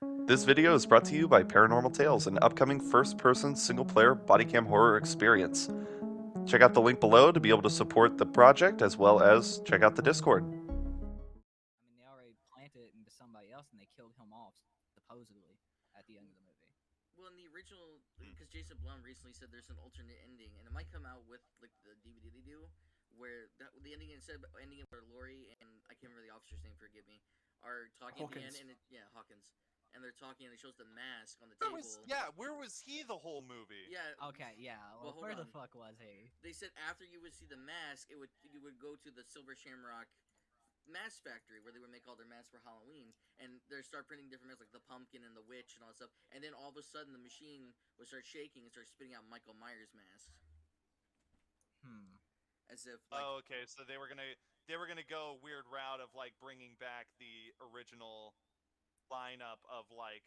This video is brought to you by Paranormal Tales, an upcoming first-person single-player bodycam horror experience. Check out the link below to be able to support the project as well as check out the Discord. I mean, they already planted it into somebody else, and they killed him off supposedly at the end of the movie. Well, in the original, because Jason Blum recently said there's an alternate ending, and it might come out with like the DVD they do, where the ending instead of ending where Lori and I can't remember the officer's name, forgive me, are talking at the end, Hawkins. and Hawkins, and they're talking, and it shows the mask on the Where table. was where was he the whole movie? Yeah. Okay, yeah. Well, hold Where the on. fuck was he? They said after you would see the mask, you would go to the Silver Shamrock mask factory where they would make all their masks for Halloween, and they start printing different masks like the pumpkin and the witch and all that stuff. And then all of a sudden, the machine would start shaking and start spitting out Michael Myers masks, as if like. Oh, okay. So they were gonna go a weird route of like bringing back the original lineup of like.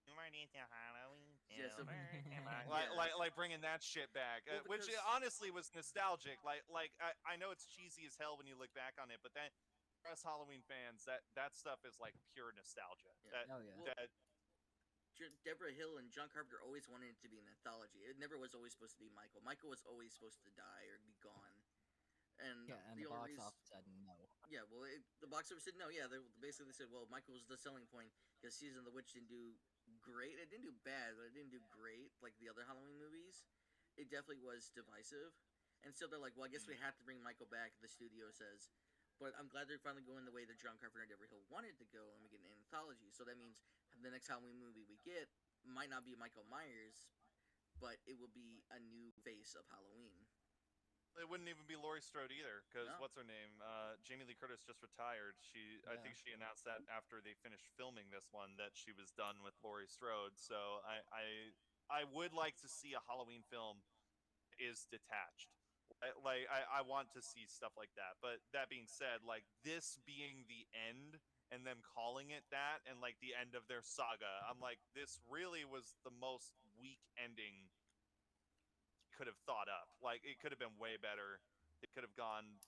Halloween, Yeah, so- like bringing that shit back, Well, which because- honestly was nostalgic. I know it's cheesy as hell when you look back on it, but then for us Halloween fans, that stuff is like pure nostalgia. Yeah. Oh, yeah. That Deborah Hill and John Carpenter always wanted it to be an anthology. It never was always supposed to be Michael. Michael was always supposed to die or be gone. And Yeah, and the only box reason- office said no. Yeah, well, the box office said no. Yeah, basically they said, well, Michael was the selling point because Season of the Witch didn't do great. It didn't do bad, but it didn't do great like the other Halloween movies. It definitely was divisive. And so they're like, well, I guess we have to bring Michael back, the studio says. But I'm glad they're finally going the way that John Carpenter and Deborah Hill wanted to go, and we get an anthology. So that means the next Halloween movie we get might not be Michael Myers, but it will be a new face of Halloween. It wouldn't even be Laurie Strode either, because No. what's her name? Jamie Lee Curtis just retired. I Yeah. think she announced that after they finished filming this one that she was done with Laurie Strode. So I would like to see a Halloween film that is detached. I want to see stuff like that. But that being said, like this being the end and them calling it that and like the end of their saga, I'm like, this really was the most weak ending could have thought up. Like it could have been way better. It could have gone.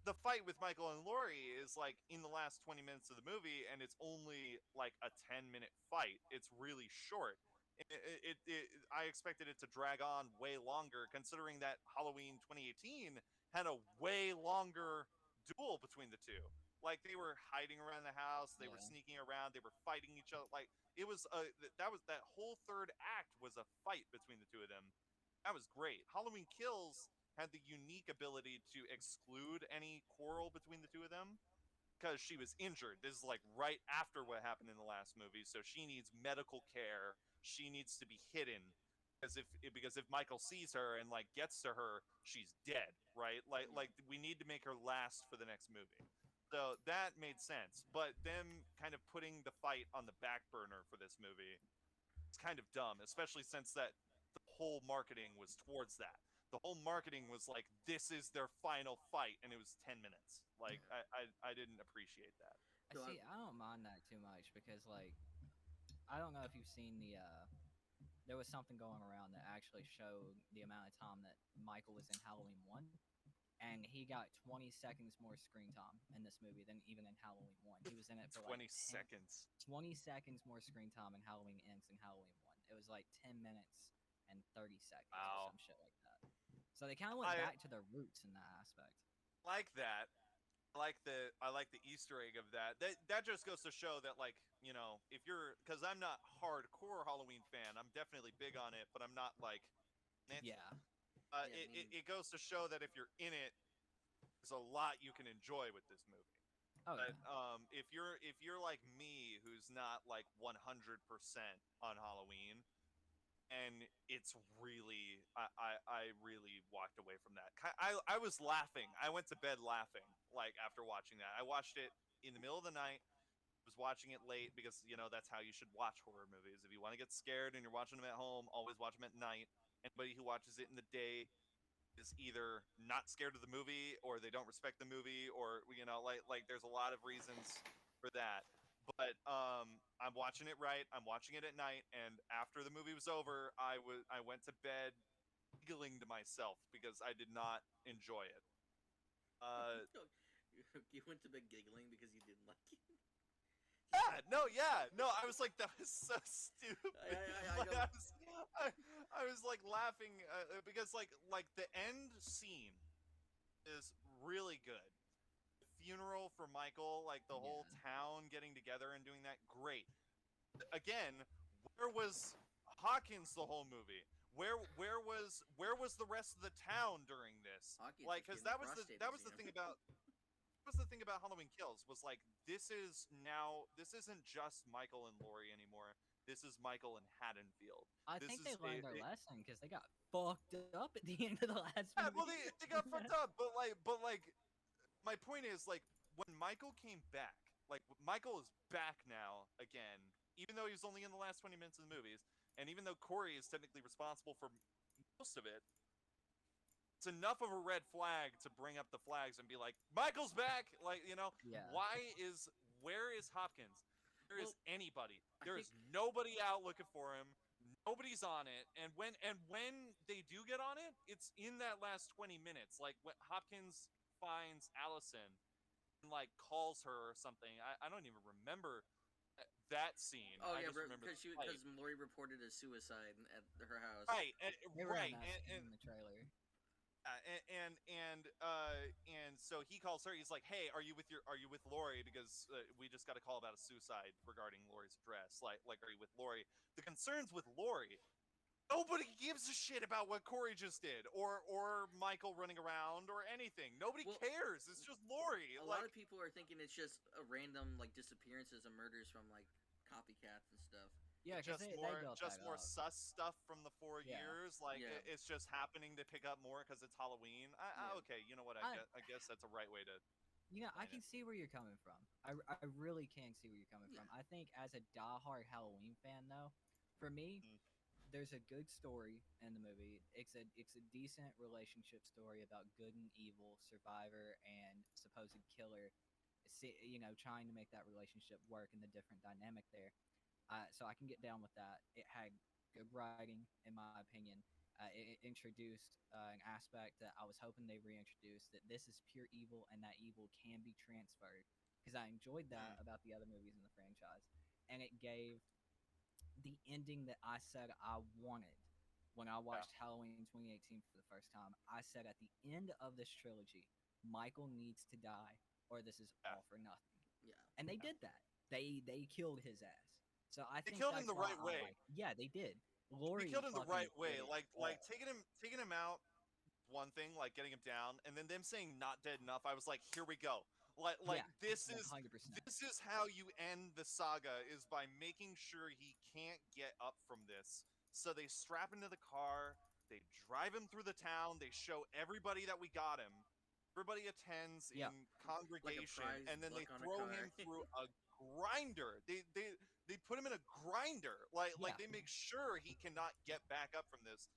The fight with Michael and Laurie is like in the last 20 minutes of the movie, and it's only like a 10-minute fight. It's really short. I expected it to drag on way longer, considering that Halloween 2018 had a way longer duel between the two. Like they were hiding around the house, they were Yeah. sneaking around, they were fighting each other. Like it was that whole third act was a fight between the two of them. That was great. Halloween Kills had the unique ability to exclude any quarrel between the two of them because she was injured. This is like right after what happened in the last movie, so she needs medical care. She needs to be hidden because if Michael sees her and like gets to her, she's dead, right? Like we need to make her last for the next movie. So that made sense. But them kind of putting the fight on the back burner for this movie, it's kind of dumb, especially since that the whole marketing was towards that. The whole marketing was like, this is their final fight, and it was 10 minutes. Like, I didn't appreciate that. So See, I don't mind that too much because, like, I don't know if you've seen there was something going around that actually showed the amount of time that Michael was in Halloween 1, and he got 20 seconds more screen time in this movie than even in Halloween 1. He was in it for 20 like 10 seconds. 20 seconds more screen time in Halloween Ends than Halloween 1. It was like 10 minutes and 30 seconds Wow. or some shit like that. So they kind of went I- back to their roots in that aspect. Like that. I like the Easter egg of that. That just goes to show that, like, you know, if you're, because I'm not hardcore Halloween fan, I'm definitely big on it, but I'm not like, Yeah. Yeah, it goes to show that if you're in it, there's a lot you can enjoy with this movie. Oh, But yeah. if you're like me, who's not like 100% on Halloween, and it's really I really walked away from that. I was laughing. I went to bed laughing like after watching that. I watched it in the middle of the night. Was watching it late because you know that's how you should watch horror movies. If you want to get scared and you're watching them at home, always watch them at night. Anybody who watches it in the day is either not scared of the movie or they don't respect the movie or you know like there's a lot of reasons for that. But I'm watching it right. I'm watching it at night, and after the movie was over, I went to bed giggling to myself because I did not enjoy it. Uh, you went to bed giggling because you didn't like it. no. I was like, that was so stupid. I Like, know. I, I was like laughing because like the end scene is really good. The funeral for Michael, like the whole Yeah. town getting together and doing that, great. Again, where was Hawkins the whole movie? Where was the rest of the town during this? Hawkins Like, was because getting a prostate that was the exam. thing about Halloween Kills was like this isn't just Michael and Laurie anymore. This is Michael and Haddonfield. I This think they is learned their lesson because they got fucked up at the end of the last yeah, well, movie. they got fucked up, but my point is like when Michael came back, like Michael is back now again, even though he was only in the last 20 minutes of the movies, and even though Corey is technically responsible for most of it, it's enough of a red flag to bring up the flags and be like, Michael's back. Like, Yeah. where is Hopkins? There Well, is anybody. I There think is nobody out looking for him. Nobody's on it. And when they do get on it, it's in that last 20 minutes. Like when Hopkins finds Allison and like calls her or something. I don't even remember that scene. Oh I yeah, just remember the fight. because Lori reported a suicide at her house. Right, They ran right, that in the trailer. and so he calls her. He's like, "Hey, are you with Lori? Because we just got a call about a suicide regarding Lori's address. Like, are you with Lori? The concerns with Lori. Nobody gives a shit about what Corey just did, or Michael running around, or anything. Nobody Well, cares. It's just Lori. a lot of people are thinking it's just a random like disappearances and murders from like copycats and stuff. Yeah, because they built just that more up. sus stuff from the 4 years. Like Yeah. it's just happening to pick up more because it's Halloween. Yeah. Okay, you know what? I, I guess that's a right way to I explain can it. see where you're coming from. I really can see where you're coming Yeah. from. I think as a diehard Halloween fan, though, for me, Mm. there's a good story in the movie. It's a decent relationship story about good and evil, survivor and supposed killer. Trying to make that relationship work and the different dynamic there. So I can get down with that. It had good writing, in my opinion. It introduced an aspect that I was hoping they reintroduced, that this is pure evil and that evil can be transferred. Because I enjoyed that Mm. about the other movies in the franchise. And it gave the ending that I said I wanted when I Yeah. watched Halloween 2018 for the first time. I said at the end of this trilogy, Michael needs to die or this is Yeah. all for nothing. Yeah. And they did that. They killed his ass. So I They think killed him that's the why right I way. like. Yeah, they did. They Lori killed him the fucking right way. did it Like all. taking him out one thing, like getting him down, and then them saying not dead enough. I was like, here we go. Like Yeah, this is 100%. this is how you end the saga is by making sure he can't get up from this. So they strap him to the car, they drive him through the town, they show everybody that we got him. Everybody attends Yep. in Like a congregation, prize and then they buck on a throw car. him through a grinder. They put him in a grinder. Like Yeah. they make sure he cannot get back up from this.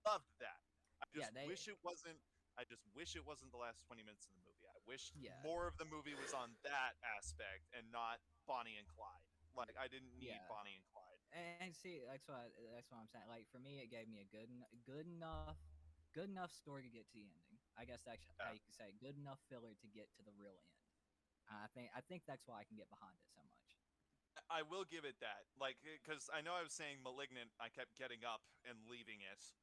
Loved that. I Yeah, just they wish it wasn't. I just wish it wasn't the last 20 minutes of the movie. I wish yeah. more of the movie was on that aspect and not Bonnie and Clyde. Like I didn't need Yeah. Bonnie and Clyde. And see, that's what I'm saying. Like for me, it gave me a good enough story to get to the ending. I guess that's how Yeah. you could say it. Good enough filler to get to the real end. I think that's why I can get behind it so much. I will give it that. Like, because I know I was saying Malignant, I kept getting up and leaving it.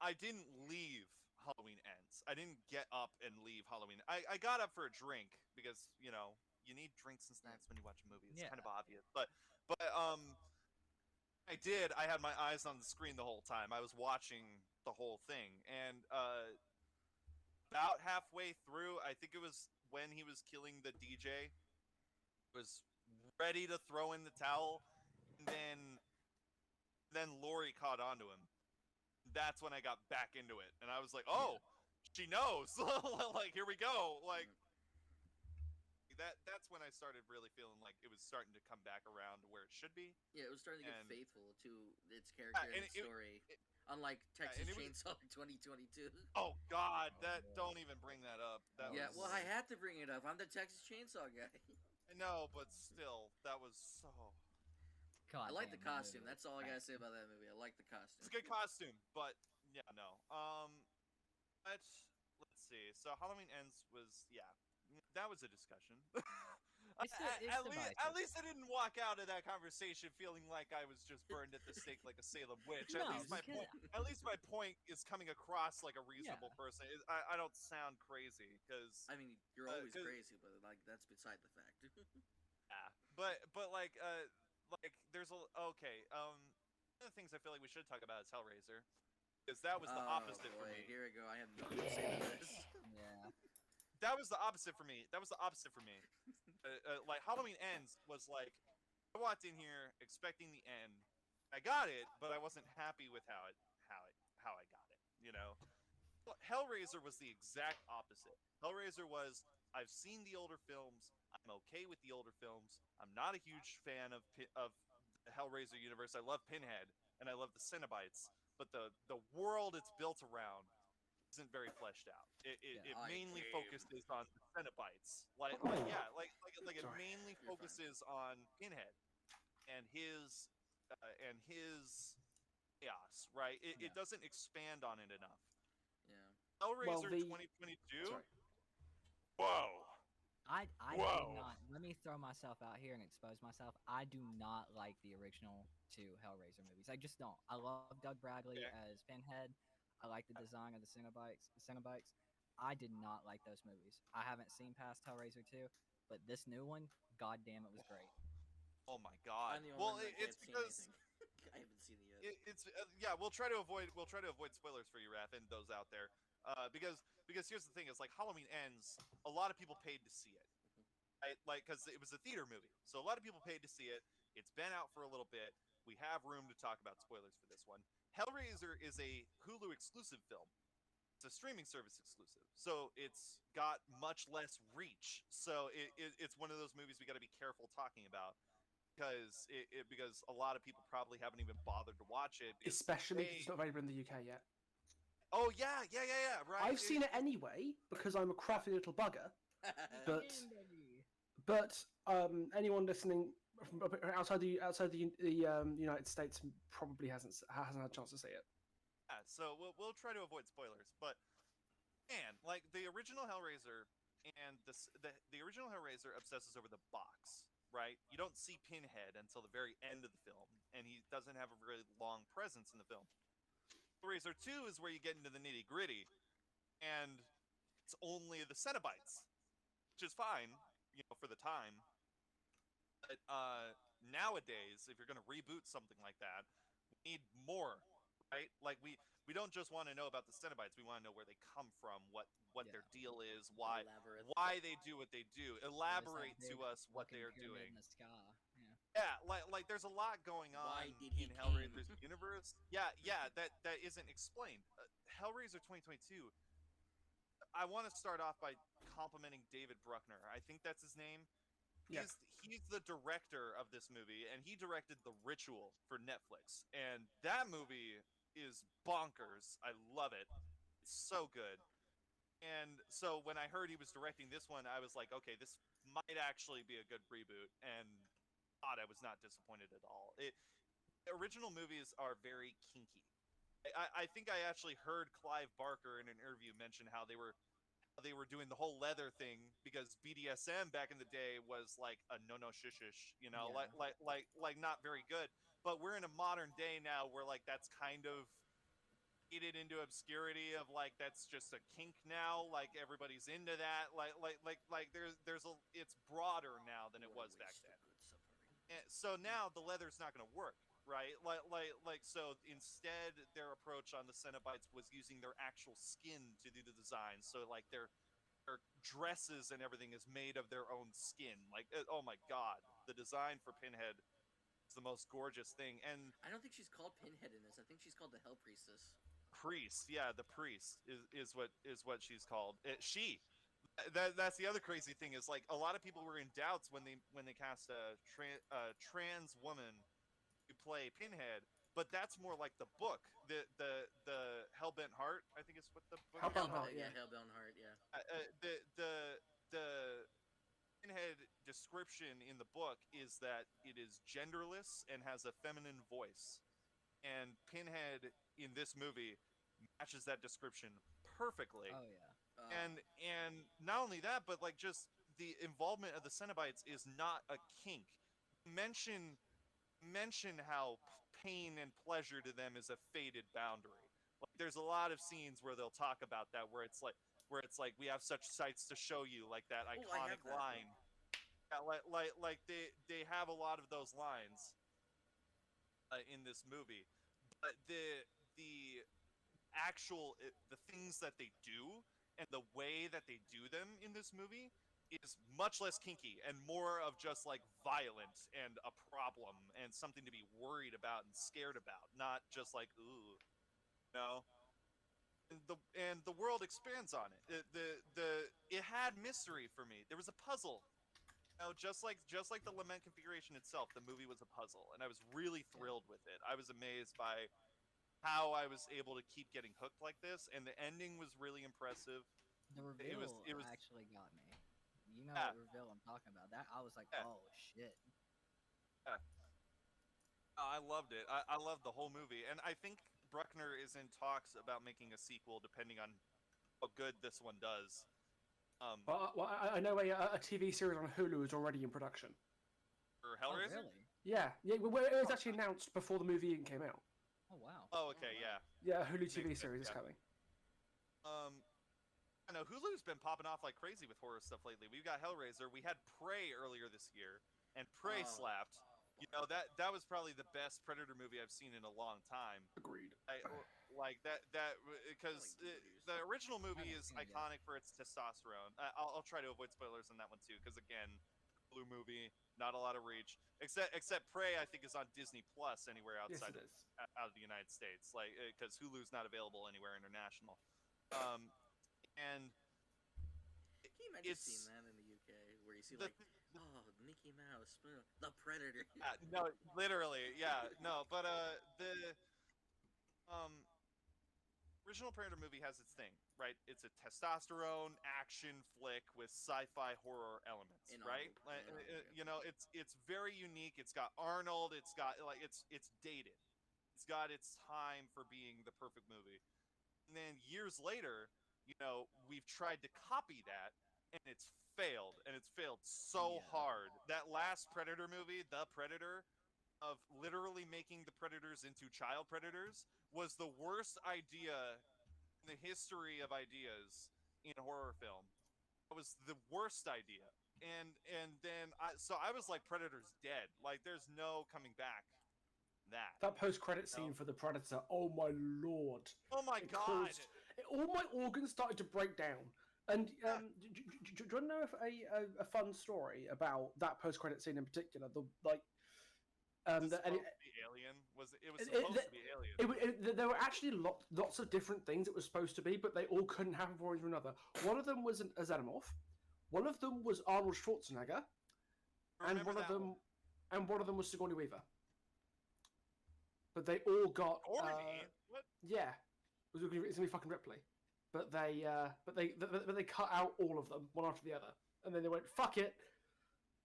I didn't leave Halloween Ends. I didn't get up and leave Halloween. I got up for a drink because, you need drinks and snacks when you watch a movie. It's Yeah. kind of obvious. But I did. I had my eyes on the screen the whole time. I was watching the whole thing. And about halfway through, I think it was when he was killing the DJ, was ready to throw in the towel, and then Lori caught onto him. That's when I got back into it, and I was like, "Oh, she knows!" Like, here we go. Like that's when I started really feeling like it was starting to come back around to where it should be. Yeah, it was starting to get And faithful to its character and and its story. Unlike and Texas it was. Chainsaw 2022. Oh God, Oh, that boy. don't even bring that up. That Yeah, was. well, I had to bring it up. I'm the Texas Chainsaw guy. I know, but still, that was so. God I like the damn, that costume. movie That's was all I gotta say crazy. about that movie. I like the costume. It's a good costume, but yeah, no. Let's see. So Halloween Ends was that was a discussion. It's at divisive. least I didn't walk out of that conversation feeling like I was just burned at the stake like a Salem witch. No, because At least my point is coming across like a yeah, reasonable person. I don't sound crazy because I mean, you're always 'cause- crazy, but like that's beside the fact. yeah, but like there's a okay. One of the things I feel like we should talk about is Hellraiser because that was the Oh opposite for boy, me. here we go. I have nothing to say to this. yeah, That was the opposite for me. That was the opposite for me. Like Halloween Ends was like I walked in here expecting the end. I got it, but I wasn't happy with how I got it. You know, Hellraiser was the exact opposite. Hellraiser was I've seen the older films. I'm okay with the older films. I'm not a huge fan of the Hellraiser universe. I love Pinhead and I love the Cenobites, but the world it's built around isn't very fleshed out. yeah. It I mainly came. focuses on the Cenobites. Like it Sorry. mainly You're fine. focuses on Pinhead and his chaos. Right. Yeah. It doesn't expand on it enough. Yeah. Well, Hellraiser the 2022. sorry. Whoa. I did Whoa. not. Let me throw myself out here and expose myself. I do not like the original two Hellraiser movies. I just don't. I love Doug Bradley Okay. as Pinhead. I like the design of the Cenobites. I did not like those movies. I haven't seen past Hellraiser 2, but this new one, god damn, it was great. Oh my God. I'm the only Well, one that it's can't see because anything. I haven't seen it yet. it's yeah. We'll try to avoid spoilers for you, Raph, and those out there. Because here's the thing: is like Halloween Ends. A lot of people paid to see it. Right? Like, because it was a theater movie, so a lot of people paid to see it. It's been out for a little bit. We have room to talk about spoilers for this one. Hellraiser is a Hulu exclusive film. It's a streaming service exclusive, so it's got much less reach. So it's one of those movies we got to be careful talking about because a lot of people probably haven't even bothered to watch it. Especially because it's not available in the UK yet. Oh yeah, right. I've seen it anyway because I'm a crafty little bugger. But but anyone listening from outside the United States probably hasn't had a chance to see it. Yeah, so we'll try to avoid spoilers, but man, like the original Hellraiser and the original Hellraiser obsesses over the box, right? You don't see Pinhead until the very end of the film, and he doesn't have a really long presence in the film. Hellraiser 2 is where you get into the nitty gritty, and it's only the Cenobites, which is fine, for the time. But nowadays, if you're going to reboot something like that, we need more, right? Like we don't just want to know about the Cenobites. We want to know where they come from, what their deal is, Labyrinth. why they do what they do. There's that Elaborate big to us what fucking they are pyramid doing. in the sky. Yeah. Yeah, like there's a lot going on Why did he in came? Hellraiser's universe. Yeah, that isn't explained. Hellraiser 2022. I want to start off by complimenting David Bruckner. I think that's his name. Yeah. He's the director of this movie, and he directed The Ritual for Netflix. And that movie is bonkers. I love it. It's so good. And so when I heard he was directing this one, I was like, okay, this might actually be a good reboot. And God, I was not disappointed at all. Original movies are very kinky. I think I actually heard Clive Barker in an interview mention how they were doing the whole leather thing because BDSM back in the day was like a no shush, Yeah. like not very good. But we're in a modern day now where like that's kind of faded into obscurity of like that's just a kink now. Like everybody's into that. Like there's a it's broader now than it What a was back waste of then. good suffering. And so now the leather's not going to work, right? So instead their approach on the Cenobites was using their actual skin to do the design. So like their dresses and everything is made of their own skin. Like, oh my god, the design for Pinhead is the most gorgeous thing. And I don't think she's called Pinhead in this. I think she's called the Hell Priestess. priest, yeah, the priest is what she's called. That's the other crazy thing is like a lot of people were in doubts when they cast a trans woman to play Pinhead. But that's more like the book, the Hellbent Heart, I think is what the book. Hellbound is. Heart, yeah. Hellbound Heart, yeah. The Pinhead description in the book is that it is genderless and has a feminine voice, and Pinhead in this movie matches that description perfectly. Oh yeah. And not only that, but like just the involvement of the Cenobites is not a kink. Mention how pain and pleasure to them is a faded boundary. Like there's a lot of scenes where they'll talk about that, where it's like we have such sights to show you, like that Oh, I have iconic that. line. Yeah, like they have a lot of those lines in this movie, but the the things that they do and the way that they do them in this movie is much less kinky and more of just like violent and a problem and something to be worried about and scared about, not just like ooh, no. And the world expands on it. It had mystery for me. There was a puzzle. Just like the Lament configuration itself, the movie was a puzzle, and I was really thrilled with it. I was amazed by how I was able to keep getting hooked like this, and the ending was really impressive. The reveal It was actually got me. You know yeah, what reveal I'm talking about? That I was like, yeah, oh shit. yeah. I loved it. I loved the whole movie, and I think Bruckner is in talks about making a sequel, depending on how good this one does. Well, I know a TV series on Hulu is already in production. For Oh Hellraiser. really? Yeah, it was actually announced before the movie even came out. Oh wow. Oh, okay, wow. yeah. Yeah, a Hulu TV Makes sense, series is yeah. coming. I know Hulu's been popping off like crazy with horror stuff lately. We've got Hellraiser. We had Prey earlier this year, and Prey Oh. slapped. You know that was probably the best Predator movie I've seen in a long time. Agreed. Like that because the original movie is seen it yet. iconic for its testosterone. I'll try to avoid spoilers on that one too, because again, Hulu movie, not a lot of reach. Except Prey, I think is on Disney Plus anywhere Yes, outside it is. out of the United States, like because Hulu's not available anywhere international. And Can you imagine it's seeing that in the UK, where you see the, like, oh, Mickey Mouse, the Predator. no, literally, yeah, no, but the um original Predator movie has its thing, right? It's a testosterone action flick with sci-fi horror elements, And right? Arnold, yeah. You know, it's very unique. It's got Arnold. It's got like it's dated. It's got its time for being the perfect movie. And then years later, you know, we've tried to copy that, and it's failed, and it's failed so Yeah. hard. That last Predator movie, The Predator, of literally making the predators into child predators, was the worst idea in the history of ideas in horror film. It was the worst idea. And then I was like, Predator's dead. Like there's no coming back from That post-credit No. scene for the Predator. Oh my lord! Oh my It god. caused all my organs started to break down. And do you want to know if a fun story about that post-credit scene in particular? The like, Was it the, supposed to be Alien? It was supposed to be Alien. there were actually lots of different things it was supposed to be, but they all couldn't happen for one another. One of them was a xenomorph. One of them was Arnold Schwarzenegger, and Remember that one. one of them was Sigourney Weaver. But they all got Orny? What? yeah, it's gonna be fucking Ripley. But they cut out all of them one after the other, and then they went fuck it.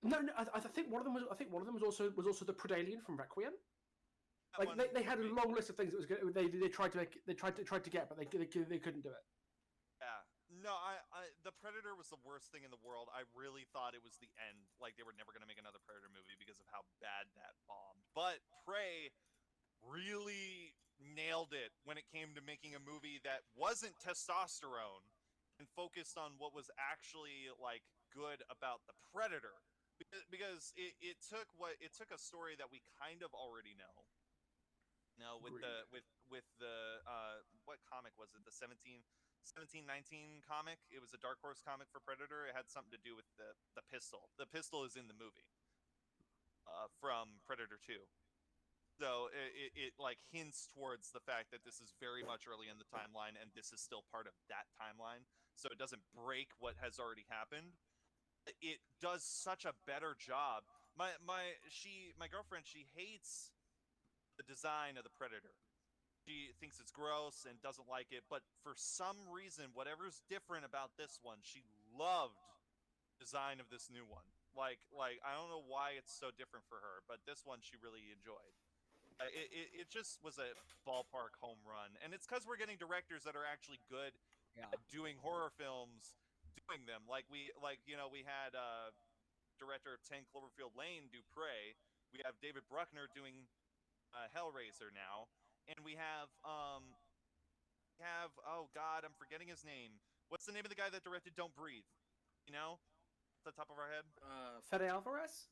No, I think one of them was also the Predalien from Requiem. That Like one- they had a long list of things that was good. They tried to get, but they couldn't do it. Yeah. No, the Predator was the worst thing in the world. I really thought it was the end. Like they were never gonna make another Predator movie because of how bad that bombed. But Prey really nailed it when it came to making a movie that wasn't testosterone and focused on what was actually like good about the Predator. Because it took a story that we kind of already know. No, with Agreed. the what comic was it? The 1719 comic. It was a Dark Horse comic for Predator. It had something to do with the pistol. The pistol is in the movie from Predator 2. So it like hints towards the fact that this is very much early in the timeline, and this is still part of that timeline. So it doesn't break what has already happened. It does such a better job. My girlfriend, she hates the design of the Predator. She thinks it's gross and doesn't like it, but for some reason, whatever's different about this one, she loved the design of this new one. Like I don't know why it's so different for her, but this one she really enjoyed. It just was a ballpark home run, and it's because we're getting directors that are actually good Yeah. at doing horror films, doing them. We had director of 10 Cloverfield Lane do Prey. We have David Bruckner doing Hellraiser now, and we have oh god, I'm forgetting his name. What's the name of the guy that directed Don't Breathe? You know, off the top of our head. Fede Alvarez.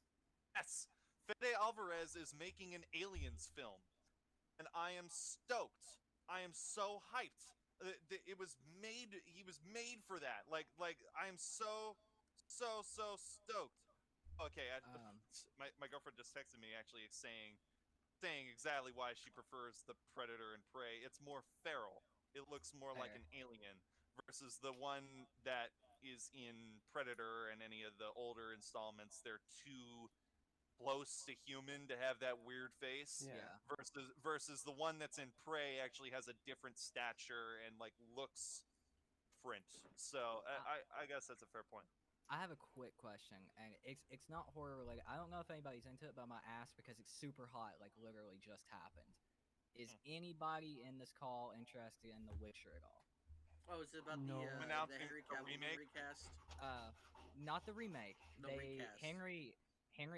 Yes, Fede Alvarez is making an Aliens film, and I am stoked. I am so hyped. It was made. He was made for that. Like I am so stoked. Okay, Um, my girlfriend just texted me actually saying exactly why she prefers the Predator and Prey. It's more feral. It looks more like Fair. an alien versus the one that is in Predator and any of the older installments. They're too close to human to have that weird face. Yeah. Yeah. Versus the one that's in Prey actually has a different stature and like looks different. So I guess that's a fair point. I have a quick question, and it's not horror related. I don't know if anybody's into it, but my ass because it's super hot, like literally just happened. Is anybody in this call interested in The Witcher at all? Oh, is it about No. the Announcing Henry a Cavill remake? recast? Not the remake. The recast. Henry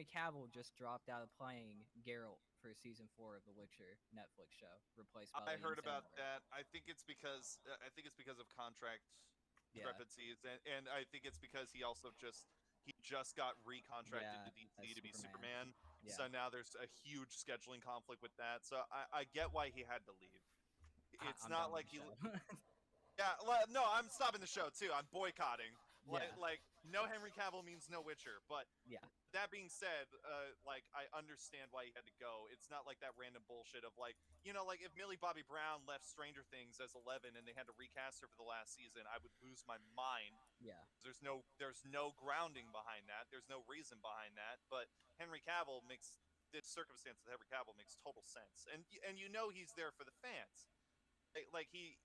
Cavill just dropped out of playing Geralt for season 4 of The Witcher Netflix show, replaced by I Liam heard about Sandler. that. I think it's because of contract Yeah, discrepancies, and I think it's because he just got recontracted yeah, to as DC to be Superman. Superman. Yeah, So now there's a huge scheduling conflict with that. So I get why he had to leave. It's I'm not done like with he. the show. Yeah, no, I'm stopping the show too. I'm boycotting. Yeah. Like no Henry Cavill means no Witcher. But Yeah, that being said, like I understand why he had to go. It's not like that random bullshit of like, like if Millie Bobby Brown left Stranger Things as 11 and they had to recast her for the last season, I would lose my mind. yeah. There's no grounding behind that. There's no reason behind that. But Henry Cavill makes this circumstance with Henry Cavill makes total sense, and he's there for the fans. Like he,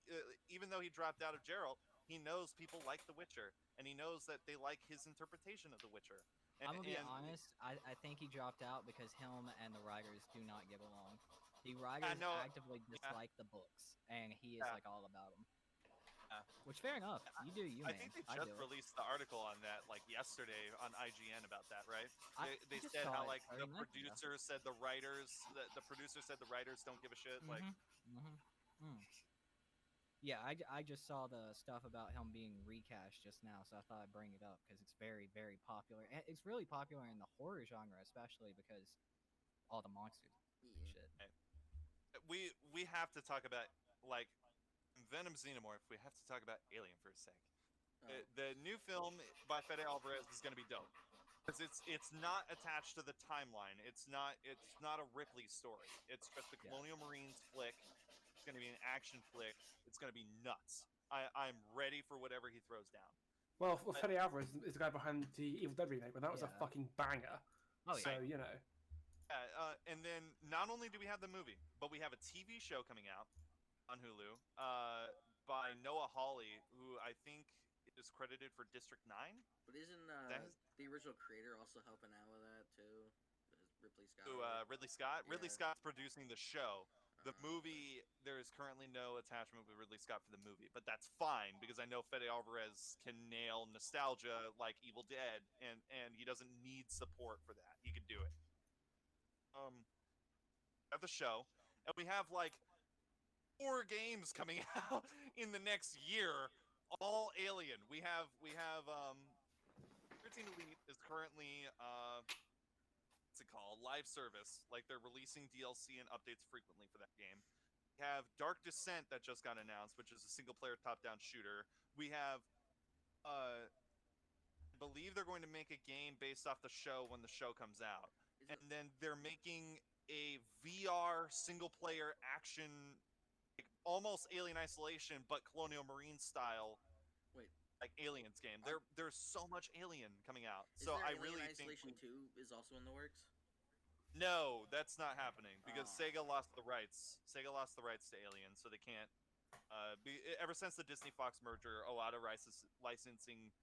even though he dropped out of Geralt, he knows people like The Witcher, and he knows that they like his interpretation of The Witcher. I'm gonna be And honest. I think he dropped out because him and the writers do not get along. The I writers know, actively yeah, dislike the books, and he is yeah, like all about them. yeah. Which fair enough. You do you, I man. think they I just do it. released the article on that like yesterday on IGN about that, right? I They just said saw how it like 30 the minutes ago. producer said the producer said the writers don't give a shit. Like, Mhm. Mhm. Mm. Yeah, I just saw the stuff about him being recast just now, so I thought I'd bring it up because it's very very popular. And it's really popular in the horror genre, especially because all the monsters and Yeah. shit. we have to talk about like Venom Xenomorph. We have to talk about Alien for a sec. Oh. The new film by Fede Alvarez is going to be dope because it's not attached to the timeline. It's not a Ripley story. It's just a Yeah. Colonial Marines flick. It's going to be an action flick. It's going to be nuts. I'm ready for whatever he throws down. Well, But, Fede Alvarez is the guy behind the Evil Dead remake, but that was a Yeah. fucking banger. Oh So yeah. and then not only do we have the movie, but we have a TV show coming out on Hulu by Noah Hawley, who I think is credited for District 9. But isn't That is the original creator also helping out with that too? Ripley Scott. who Ridley Scott. Ridley Yeah. Scott's producing the show. The Okay. movie, there is currently no attachment with Ridley Scott for the movie, but that's fine because I know Fede Alvarez can nail nostalgia like Evil Dead, and he doesn't need support for that. He could do it. Um, we have the show, and we have like 4 games coming out in the next year, all Alien. We have 13 Elite is currently what's it called? Live service. Like they're releasing DLC and updates frequently for that game. We have Dark Descent that just got announced, which is a single player top down shooter. We have I believe they're going to make a game based off the show when the show comes out. Is And it, then they're making a VR single player action like almost Alien Isolation but Colonial Marine style wait, like Aliens game. Are- There's so much Alien coming out. is So there I Alien really think Isolation 2 is also in the works? no, that's not happening because Oh. Sega lost the rights. Sega lost the rights to Alien, so they can't. Ever since the Disney Fox merger, a lot of licensing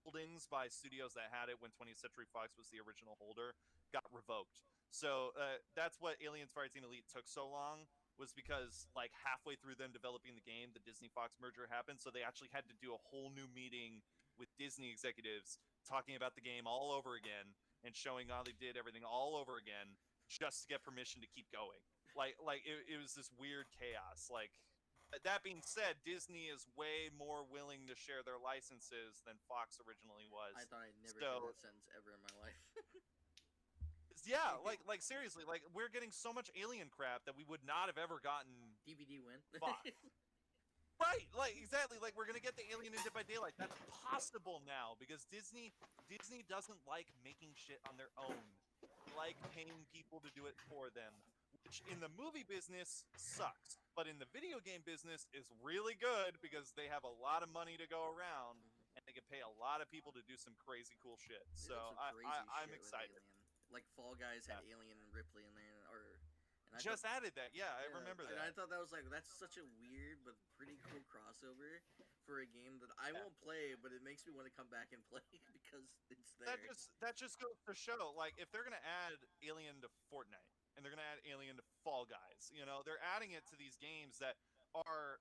holdings by studios that had it when 20th Century Fox was the original holder got revoked. So that's what Aliens Fireteam Elite took so long was because like halfway through them developing the game, the Disney Fox merger happened. So they actually had to do a whole new meeting with Disney executives talking about the game all over again and showing how they did everything all over again just to get permission to keep going. It was this weird chaos. Like, that being said, Disney is way more willing to share their licenses than Fox originally was. I thought I'd never So- hear that sentence ever in my life. Yeah, like seriously, like we're getting so much Alien crap that we would not have ever gotten. DVD win. Fuck. Right, like exactly, like we're gonna get the Alien in Dead by Daylight. That's possible now because Disney doesn't like making shit on their own. They like paying people to do it for them, which in the movie business sucks, but in the video game business is really good because they have a lot of money to go around and they can pay a lot of people to do some crazy cool shit. They So did some crazy I'm shit with excited. Alien. Like Fall Guys had Yeah. Alien and Ripley in there, and I Just thought, added that, yeah, I remember and that. I thought that was like that's such a weird but pretty cool crossover for a game that I won't play, but it makes me want to come back and play because it's there. That just goes to show, like, if they're gonna add Alien to Fortnite and they're gonna add Alien to Fall Guys, you know, they're adding it to these games that are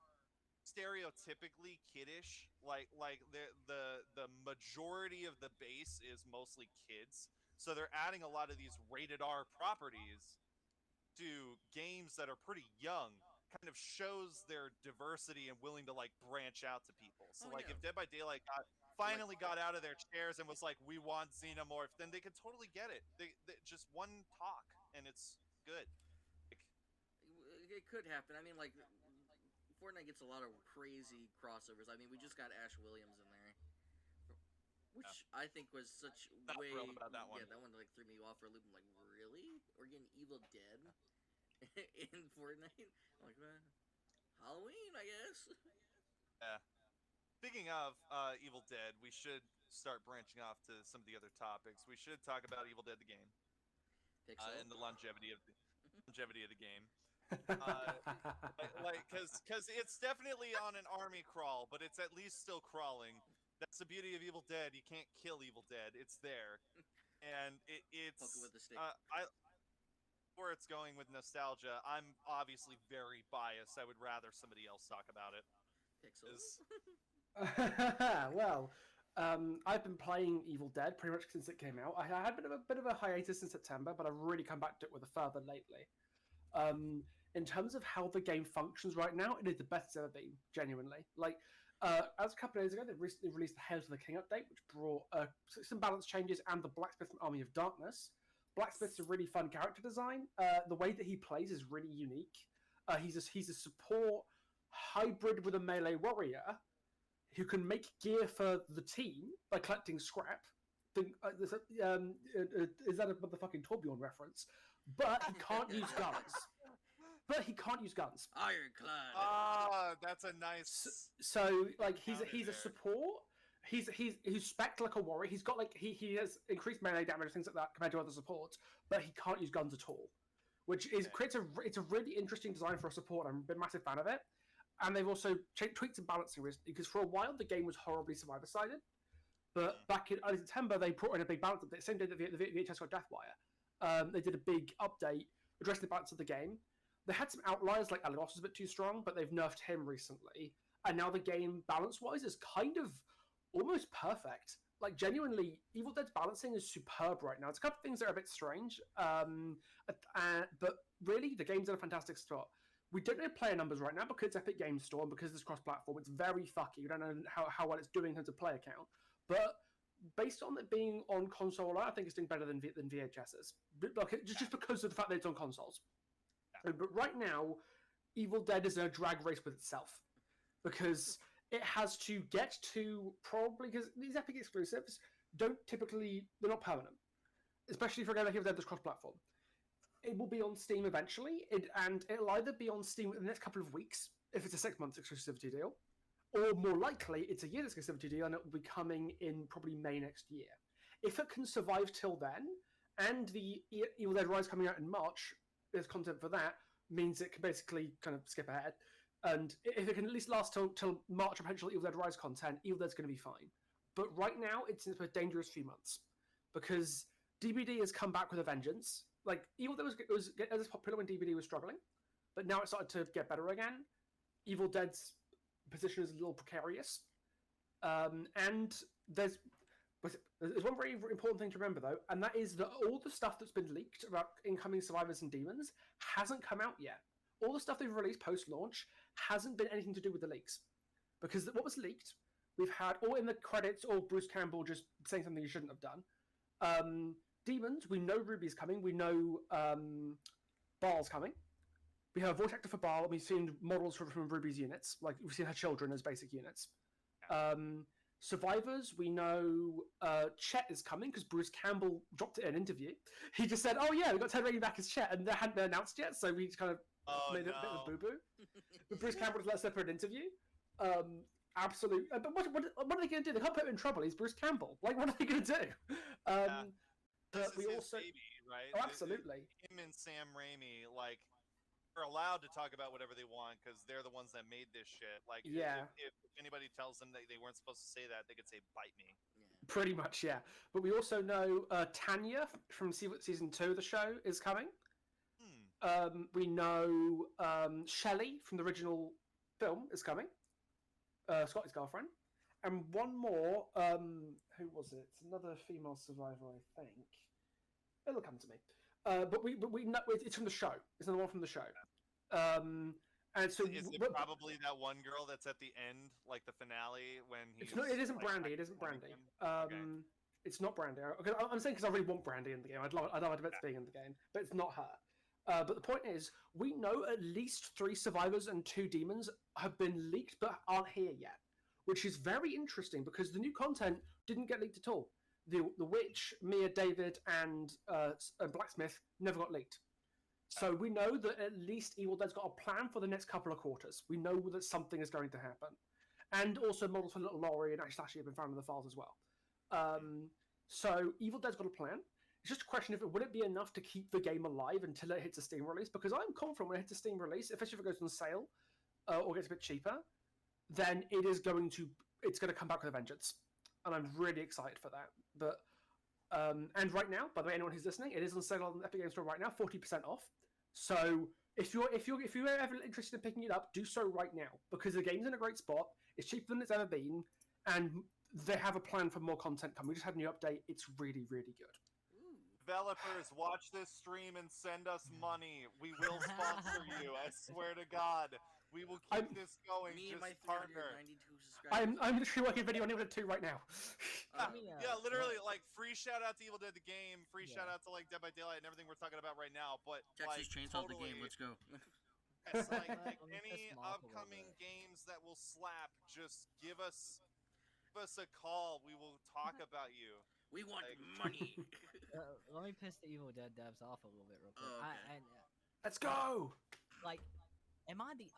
stereotypically kiddish. Like the majority of the base is mostly kids, so they're adding a lot of these rated R properties to games that are pretty young. Kind of shows their diversity and willing to like branch out to people. So Oh, like yeah. if Dead by Daylight finally got out of their chairs and was like, we want Xenomorph, then they could totally get it. They just one talk and it's good. Like, It could happen. I mean, like Fortnite gets a lot of crazy crossovers. I mean, we just got Ash Williams in there, which I think was such Not way. thrilled about that one. Yeah, that one like threw me off for a loop. I'm like, really? We're getting Evil Dead in Fortnite? I'm like, Halloween, I guess. Speaking of Evil Dead, we should start branching off to some of the other topics. We should talk about Evil Dead the game Pixel. and the longevity of the game. Because it's definitely on an army crawl, but it's at least still crawling. That's the beauty of Evil Dead. You can't kill Evil Dead. It's there, and it's Poke it with a stick. where it's going with nostalgia. I'm obviously very biased. I would rather somebody else talk about it. Pixel. Well, I've been playing Evil Dead pretty much since it came out. I had a bit of a hiatus in September, but I've really come back to it with a fervor lately. In terms of how the game functions right now, it is the best it's ever been, genuinely. Like, as a couple of days ago, they recently released the Hail to the King update, which brought some balance changes and the Blacksmith from Army of Darkness. Blacksmith's a really fun character design. The way that he plays is really unique. He's a support hybrid with a melee warrior who can make gear for the team by collecting scrap. Is that a motherfucking Torbjorn reference? But he can't use guns. Ironclad. Ah, that's a nice. So like he's Counter a there. support. He's spec'd like a warrior. He's got like he has increased melee damage and things like that compared to other supports, but he can't use guns at all, which is creates it's a really interesting design for a support. I'm a massive fan of it. And they've also tweaked some balancing recently because for a while the game was horribly survivor-sided, but back in early September they brought in a big balance update. Same day that the VHS got Deathwire. They did a big update addressing the balance of the game. They had some outliers, like Alados was a bit too strong, but they've nerfed him recently. And now the game, balance-wise, is kind of almost perfect. Like, genuinely, Evil Dead's balancing is superb right now. It's a couple of things that are a bit strange, but really, the game's in a fantastic spot. We don't know player numbers right now because it's Epic Games Store and because it's cross-platform. It's very fucky. We don't know how well it's doing in terms of player count. But based on it being on console, I think it's doing better than VHS's. Just because of the fact that it's on consoles. But right now, Evil Dead is in a drag race with itself because it has to get to probably because these Epic exclusives they're not permanent, especially for a game like Evil Dead that's cross-platform. It will be on Steam eventually, and it'll either be on Steam in the next couple of weeks if it's a 6-month exclusivity deal, or more likely it's a year exclusivity deal and it will be coming in probably May next year. If it can survive till then, and the Evil Dead Rise coming out in March, there's content for that, means it can basically kind of skip ahead. And if it can at least last till March of potential Evil Dead Rise content, Evil Dead's going to be fine. But right now, it's in a dangerous few months because DBD has come back with a vengeance. Like Evil Dead was as popular when DBD was struggling, but now it started to get better again. Evil Dead's position is a little precarious, and there's one very important thing to remember though, and that is that all the stuff that's been leaked about incoming survivors and demons hasn't come out yet. All the stuff they've released post-launch hasn't been anything to do with the leaks, because what was leaked, we've had all in the credits, or Bruce Campbell just saying something he shouldn't have done. Demons, we know Ruby's coming. We know Baal's coming. We have a voice actor for Baal, and we've seen models from Ruby's units. Like, we've seen her children as basic units. Survivors, we know Chet is coming, because Bruce Campbell dropped it in an interview. He just said, oh yeah, we got Ted Raimi back as Chet, and they hadn't been announced yet, so we just kind of made a bit of a boo-boo. But Bruce Campbell just let us know for an interview. Absolute. But what are they going to do? They can't put him in trouble. He's Bruce Campbell. Like, what are they going to do? This But we is his also, baby, right? oh, absolutely. Him and Sam Raimi, like, are allowed to talk about whatever they want because they're the ones that made this shit. Like, Yeah. if anybody tells them that they weren't supposed to say that, they could say, "Bite me." Pretty much, yeah. But we also know Tanya from season 2 of the show is coming. We know Shelley from the original film is coming. Scotty's girlfriend. And one more, who was it? It's another female survivor, I think. It'll come to me. But we know it's from the show. It's another one from the show. And so Is it probably that one girl that's at the end, like the finale, when he's... it isn't like, Brandy. It isn't Brandy. Okay. It's not Brandy. I'm saying because I really want Brandy in the game. I'd love it being in the game, but it's not her. But the point is, we know at least 3 survivors and 2 demons have been leaked, but aren't here yet, which is very interesting because the new content didn't get leaked at all. The Witch, Mia, David, and Blacksmith never got leaked. So we know that at least Evil Dead's got a plan for the next couple of quarters. We know that something is going to happen. And also models for Little Laurie and Ash Slashy have been found in the files as well. So Evil Dead's got a plan. It's just a question of would it be enough to keep the game alive until it hits a Steam release? Because I'm confident when it hits a Steam release, especially if it goes on sale or gets a bit cheaper, then it's going to come back with a vengeance. And I'm really excited for that. But and right now, by the way, anyone who's listening, it is on sale on the Epic Games Store right now, 40% off. So if you're ever interested in picking it up, do so right now because the game's in a great spot. It's cheaper than it's ever been, and they have a plan for more content coming. We just had a new update. It's really, really good. Developers, watch this stream and send us money. We will sponsor you. I swear to God. We will keep this going. Me and Just my partner. 392 subscribers. I'm literally working video on Evil Dead 2 right now. Yeah, literally, like, free shout out to Evil Dead the game, free shout out to, like, Dead by Daylight and everything we're talking about right now, but, Texas like, Chainsaw the totally, game, let's go. yes, like, Let me any piss 'em off a little upcoming bit. games that will slap, just give us a call. We will talk about you. We want Like- money. Let me piss the Evil Dead devs off a little bit real quick. Oh, okay. Let's go. Like, am I the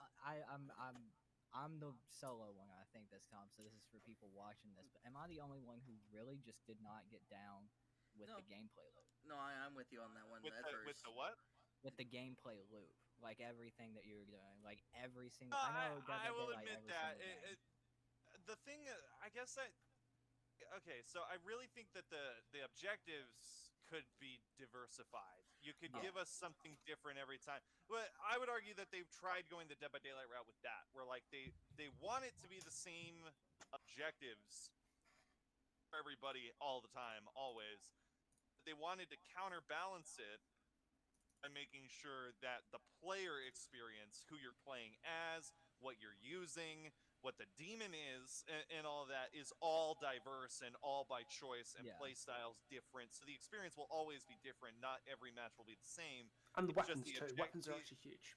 I'm the solo one I think this time, so this is for people watching this. But am I the only one who really just did not get down with No. the gameplay loop? No, I'm with you on that one. With at the, with first. the what? With the gameplay loop, like everything that you're doing, like every single. No, I know. I will like admit every that. single game. The thing, I guess that... Okay, so I really think that the objectives could be diversified. You could Yeah. give us something different every time. But I would argue that they've tried going the Dead by Daylight route with that, where like they want it to be the same objectives for everybody all the time, always. But they wanted to counterbalance it by making sure that the player experience, who you're playing as, what you're using, what the demon is, and all of that is all diverse and all by choice, and Yeah. play styles different. So the experience will always be different. Not every match will be the same. And the It's just weapons the too. object- Weapons are the- actually huge.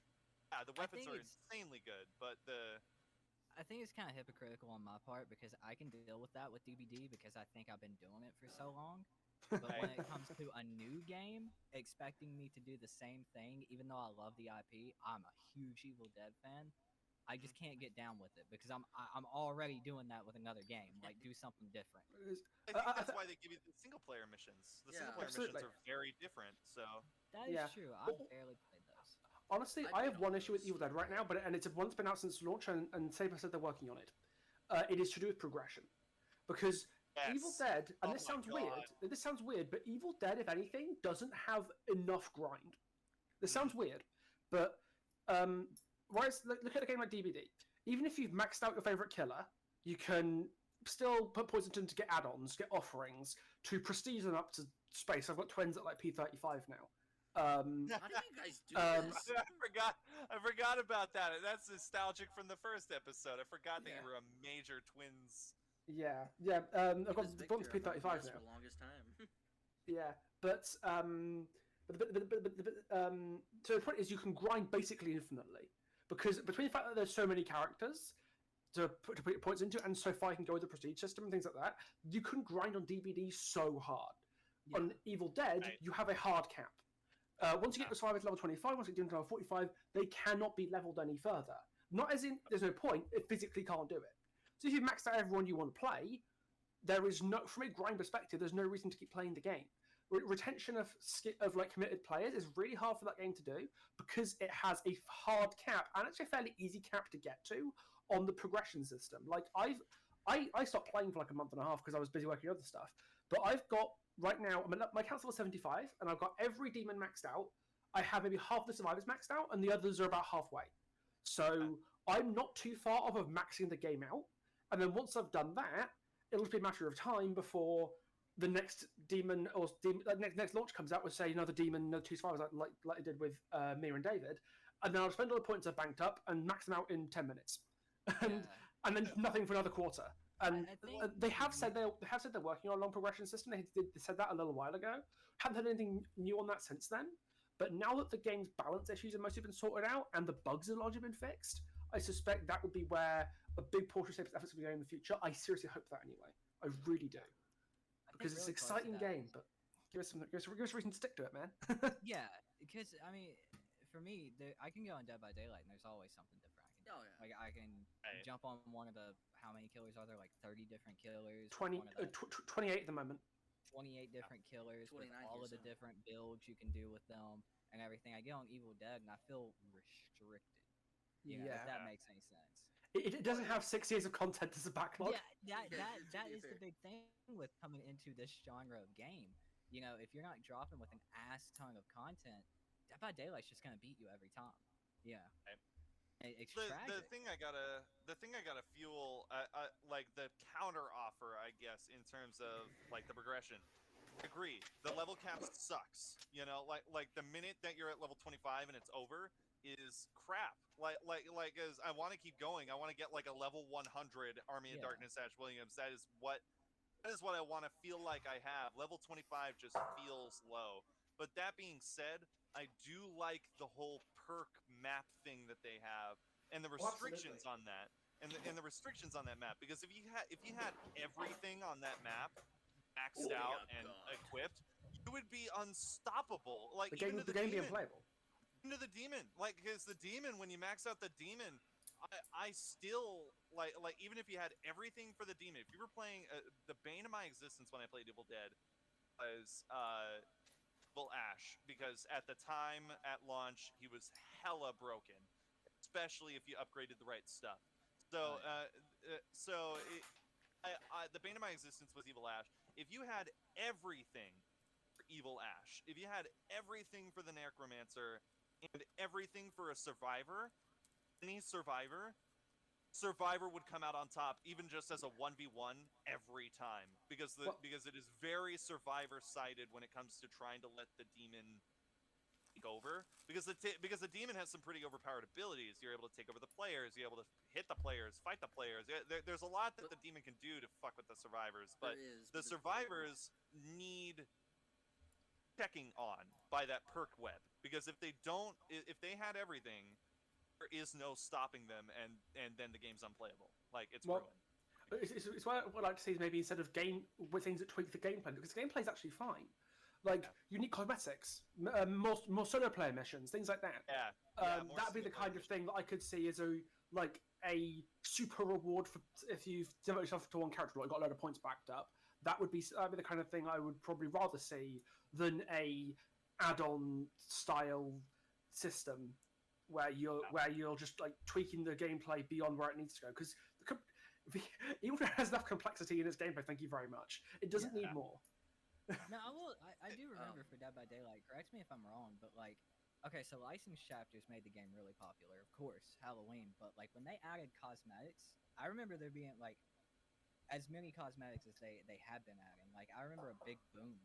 Yeah, the weapons think are it's- insanely good, but the... I think it's kind of hypocritical on my part because I can deal with that with DBD because I think I've been doing it for so long. But when it comes to a new game, expecting me to do the same thing, even though I love the IP, I'm a huge Evil Dead fan. I just can't get down with it because I'm already doing that with another game. Like, do something different. I think that's why they give you the single-player missions. The Yeah. single-player Absolutely. missions are very different, so... That is Yeah. true. I've Well, barely played those. Honestly, I I did have all one issue with those. Evil Dead right now, and it's once been out since launch, and Saber said they're working on it. It is to do with progression, because Evil Yes. Dead, and Oh this my sounds God. weird. This sounds weird, but Evil Dead, if anything, doesn't have enough grind. This sounds weird, but look at a game like DBD. Even if you've maxed out your favorite killer, you can still put points into them to get add-ons, get offerings, to prestige them up to space. I've got twins at like P35 now. How do you guys do this? I forgot about that. That's nostalgic from the first episode. I forgot that Yeah. you were a major twins. Yeah. He I've got was the one's Victor among P35 us now. for the longest time. Yeah, but so the point is you can grind basically infinitely because between the fact that there's so many characters to put your points into, and so far you can go with the prestige system and things like that, you can grind on DBD so hard. Yeah. On Evil Dead, Right. you have a hard cap. Once you get the survivors level 25, once you get to level 45, they cannot be leveled any further. Not as in there's no point; it physically can't do it. So if you've maxed out everyone you want to play, there is no, from a grind perspective, there's no reason to keep playing the game. Retention of like committed players is really hard for that game to do because it has a hard cap, and it's a fairly easy cap to get to on the progression system. Like I stopped playing for like a month and a half because I was busy working on other stuff. But I've got right now, my count's level 75, and I've got every demon maxed out. I have maybe half the survivors maxed out, and the others are about halfway. So I'm not too far off of maxing the game out. And then once I've done that, it'll just be a matter of time before the next demon or next launch comes out with, say, another demon, another 2 survivors, like I did with Mia and David. And then I'll spend all the points I've banked up and max them out in 10 minutes. And then nothing for another quarter. And I think they have said they're working on a long progression system. They said that a little while ago. Haven't heard anything new on that since then. But now that the game's balance issues have mostly been sorted out and the bugs have largely been fixed, I suspect that would be where a big portion of efforts will be going in the future. I seriously hope that anyway. I really do. Because it's an exciting game, but give us a reason to stick to it, man. Yeah, because I mean, for me, I can go on Dead by Daylight, and there's always something different I can do. Oh, yeah. Like I can Right. jump on one of the how many killers are there? Like 30 different killers. 20, one of the 28 at the moment. 28 different killers with 29 all here, of the so. different builds you can do with them and everything. I get on Evil Dead and I feel restricted. You know, if Yeah. that makes any sense. It doesn't have 6 years of content as a backlog. Yeah, that be is the fair. big thing with coming into this genre of game. You know, if you're not dropping with an ass ton of content, Dead by Daylight's just gonna beat you every time. Yeah. Right. It's The tragic. thing I gotta fuel, like the counter offer, I guess, in terms of like the progression. Agree. The level cap sucks. You know, like the minute that you're at level 25 and it's over is crap. Like as I want to keep going. I want to get like a level 100 Army of Yeah. Darkness Ash Williams. That is what I want to feel like I have. Level 25 just feels low. But that being said, I do like the whole perk map thing that they have and the restrictions on that. And the restrictions on that map, because if you had everything on that map maxed Oh, out yeah, and God. equipped, you would be unstoppable. Like The game even to the being demon, playable. into the demon. Like because the demon, when you max out the demon, I still like even if you had everything for the demon, if you were playing the bane of my existence when I played Evil Dead was Evil Ash, because at the time at launch he was hella broken, especially if you upgraded the right stuff. So the bane of my existence was Evil Ash. If you had everything for Evil Ash, if you had everything for the Necromancer and everything for a survivor, any survivor would come out on top, even just as a 1v1 every time, because because it is very survivor sided when it comes to trying to let the demon take over, because the demon has some pretty overpowered abilities. You're able to take over the players, you're able to hit the players, fight the players. There's a lot that the demon can do to fuck with the survivors, but the survivors need checking on by that perk web, because if they had everything, there is no stopping them, and then the game's unplayable. Like it's ruined. It's what I'd like to see is maybe instead of with things that tweak the gameplay, because the gameplay is actually fine. Like unique cosmetics, more solo player missions, things like that. That'd be the kind of thing that I could see as a super reward for if you've devoted yourself to one character, like got a load of points backed up. That'd be the kind of thing I would probably rather see than a add-on style system where you're just like tweaking the gameplay beyond where it needs to go, because even if it has enough complexity in its gameplay, thank you very much. It doesn't need more. No, I do remember for Dead by Daylight. Correct me if I'm wrong, but like, okay, so licensed chapters made the game really popular. Of course, Halloween, but like when they added cosmetics, I remember there being like as many cosmetics as they have been adding. Like I remember a big boom.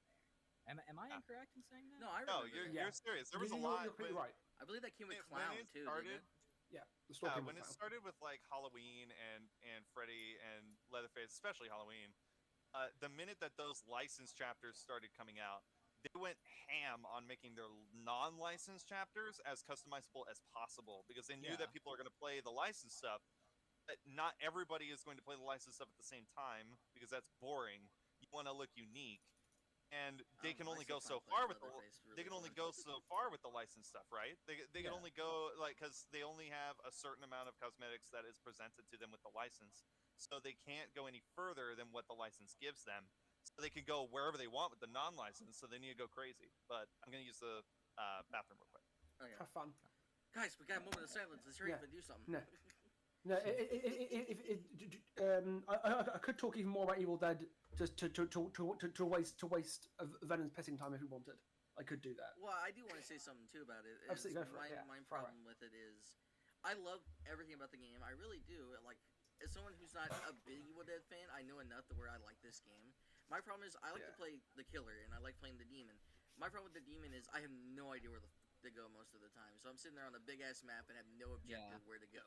Am I Yeah. incorrect in saying that? No, I No, remember you're that. Yeah. you're serious. There was a lot You're pretty when right. I believe that came with when Clown it too, started. didn't it? Yeah, the store came When with it Clown. started with like Halloween and Freddy and Leatherface, especially Halloween, the minute that those licensed chapters started coming out, they went ham on making their non-licensed chapters as customizable as possible because they knew Yeah. that people are going to play the licensed stuff. But not everybody is going to play the licensed stuff at the same time because that's boring. You want to look unique, and I they don't can know. I only still go find so playing far with the Leatherface they really can only fun. go so far with the licensed stuff, right? They can Yeah. only go like because they only have a certain amount of cosmetics that is presented to them with the license, so they can't go any further than what the license gives them. So they can go wherever they want with the non-license. So they need to go crazy. But I'm gonna use the bathroom real quick. Okay, Have fun. guys, we got a moment of silence. Let's hurry up Yeah. and do something. No. No, I could talk even more about Evil Dead just to waste Venom's pissing time if we wanted. I could do that. Well, I do want to say something too about it. Absolutely, go for my it. Yeah, my fire away. problem with it is, I love everything about the game. I really do. Like, as someone who's not a big Evil Dead fan, I know enough to where I like this game. My problem is I like to Yeah. play the killer and I like playing the demon. My problem with the demon is I have no idea where to go most of the time. So I'm sitting there on a big ass map and have no objective where to go.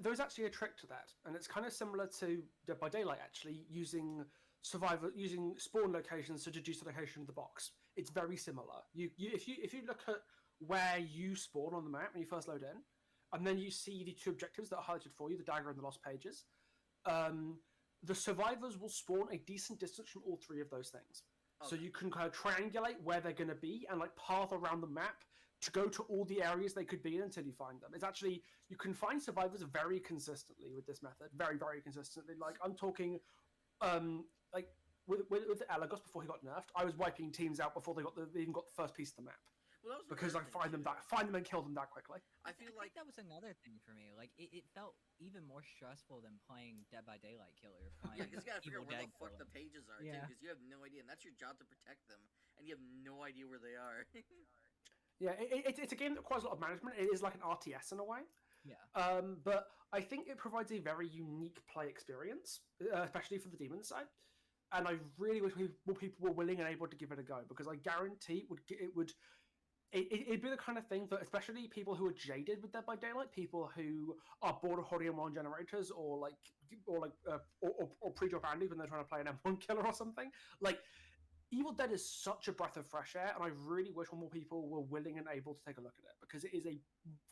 There's actually a trick to that, and it's kind of similar to Dead by Daylight. Actually, using spawn locations to deduce the location of the box. It's very similar. If you look at where you spawn on the map when you first load in, and then you see the two objectives that are highlighted for you, the dagger and the lost pages. The survivors will spawn a decent distance from all three of those things. So Okay. you can kind of triangulate where they're going to be and like path around the map to go to all the areas they could be in until you find them. It's actually, you can find survivors very consistently with this method, very, very consistently. Like I'm talking, like with Elagos before he got nerfed, I was wiping teams out before they even got the first piece of the map Well, that was because I another thing, find them and kill them that quickly. I feel I like think that was another thing for me. Like it felt even more stressful than playing Dead by Daylight Killer. Playing yeah, because you gotta figure Evil out where Dead the fuck Killer. the pages are too, Yeah. because you have no idea, and that's your job to protect them, and you have no idea where they are. Yeah, it's a game that requires a lot of management. It is like an RTS in a way. Yeah. But I think it provides a very unique play experience, especially for the demon side. And I really wish more people were willing and able to give it a go because I guarantee it'd be the kind of thing that, especially people who are jaded with Dead by Daylight, people who are bored of holding M1 generators or pre-drop Andy when they're trying to play an M1 killer or something. Like, Evil Dead is such a breath of fresh air, and I really wish more people were willing and able to take a look at it because it is a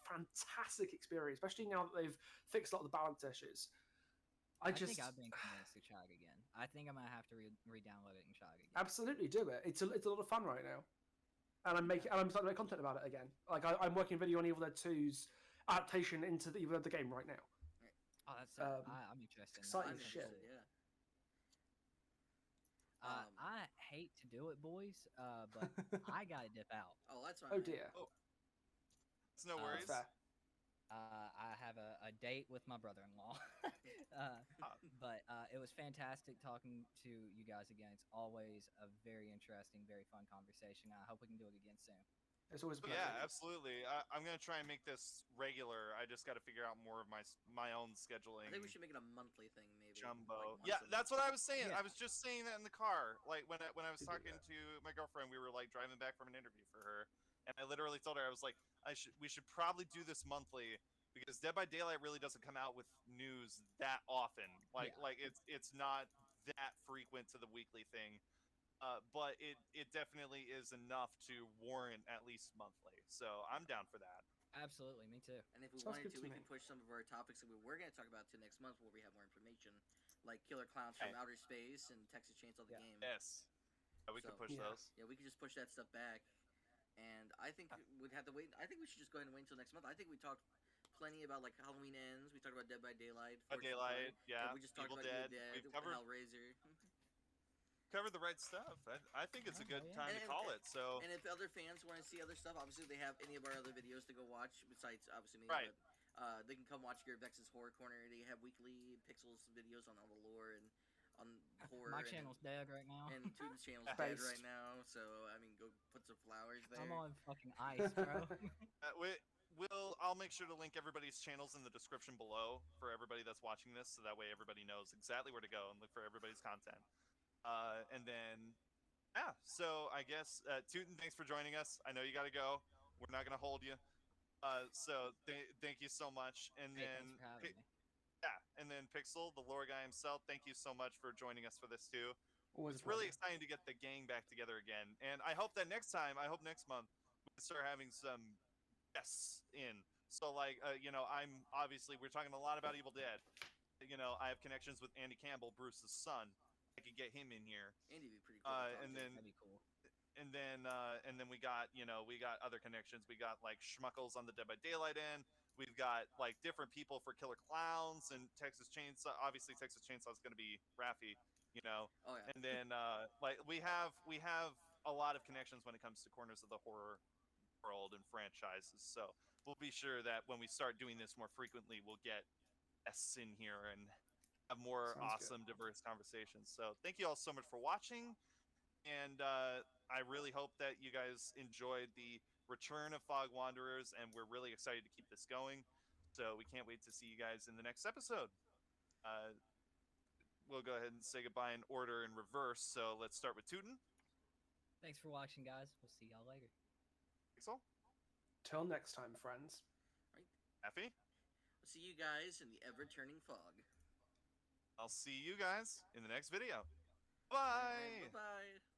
fantastic experience, especially now that they've fixed a lot of the balance issues. I think I've been convinced to try it again. I think I'm gonna have to re-download it and try it again. absolutely do it. It's a lot of fun right now, and I'm starting to make content about it again. Like I'm working video on Evil Dead 2's adaptation into the Evil Dead the game right now. Oh, that's so. I'm interested. exciting I'm as in shit. interested, yeah. I hate to do it, boys, but I gotta dip out. Oh, that's fine. Oh man. dear, It's no That's worries. fair. I have a date with my brother-in-law. But it was fantastic talking to you guys again. It's always a very interesting, very fun conversation. I hope we can do it again soon. It's always a But pleasure. yeah, absolutely. I'm gonna try and make this regular. I just got to figure out more of my own scheduling. I think we should make it a monthly thing, maybe. Jumbo. Like, Yeah, once a that's month. what I was saying. Yeah. I was just saying that in the car. Like when I was You do talking that. to my girlfriend, we were like driving back from an interview for her, and I literally told her I was like, we should probably do this monthly because Dead by Daylight really doesn't come out with news that often. Like Yeah. it's not that frequent to the weekly thing. But it definitely is enough to warrant at least monthly. So I'm down for that. Absolutely, me too. And if we Sounds wanted good to, to we me. can push some of our topics that we were going to talk about to next month where we have more information, like Killer Clowns from Okay. Outer Space and Texas Chainsaw the Yeah. Game. Yes. We could So- push Yeah. those. Yeah, we could just push that stuff back. And I think we'd have to wait. I think we should just go ahead and wait until next month. I think we talked plenty about like Halloween Ends. We talked about Dead by Daylight. By Fortune Daylight, Cookie. yeah. We just talked Evil about Dead. Evil Dead, We've covered Hellraiser. the right stuff. I think it's a Oh, good yeah. time to And- call it. So And if other fans want to see other stuff, obviously they have any of our other videos to go watch besides obviously me. Right. But, they can come watch Garrett Vex's Horror Corner. They have weekly Pixels videos on all the lore and on horror. My and- channel's dead right now. And Tune's channel's dead Based. right now, so I mean, go put some flowers there. I'm on fucking ice, bro. we I'll make sure to link everybody's channels in the description below for everybody that's watching this, so that way everybody knows exactly where to go and look for everybody's content. And then yeah, so I guess Tootin, thanks for joining us. I know you got to go. We're not gonna hold you. So thank you so much. And Hey, thanks then for having me. yeah, and then Pixel, the lore guy himself, thank you so much for joining us for this too. Always It's a really pleasure. exciting to get the gang back together again, and I hope that next time, I hope next month, we can start having some guests in. So like, I'm obviously we're talking a lot about Evil Dead. I have connections with Andy Campbell, Bruce's son. I could get him in here. Andy would be pretty cool to talk And to. then That'd be cool. and then we got we got other connections. We got like Schmuckles on the Dead by Daylight end. We've got like different people for Killer Clowns and Texas Chainsaw. Obviously, Texas Chainsaw is going to be Raffi, Oh yeah. and then like we have a lot of connections when it comes to corners of the horror world and franchises. So we'll be sure that when we start doing this more frequently, we'll get guests in here and have more Sounds good. awesome, diverse conversations. So thank you all so much for watching. And I really hope that you guys enjoyed the return of Fog Wanderers, and we're really excited to keep this going. So we can't wait to see you guys in the next episode. Uh, we'll go ahead and say goodbye in order in reverse. So let's start with Tootin. Thanks for watching, guys. We'll see y'all later. Pixel, Till next time, friends. Right. Effie. I'll see you guys in the ever-turning fog. I'll see you guys in the next video. All Bye. right, bye bye.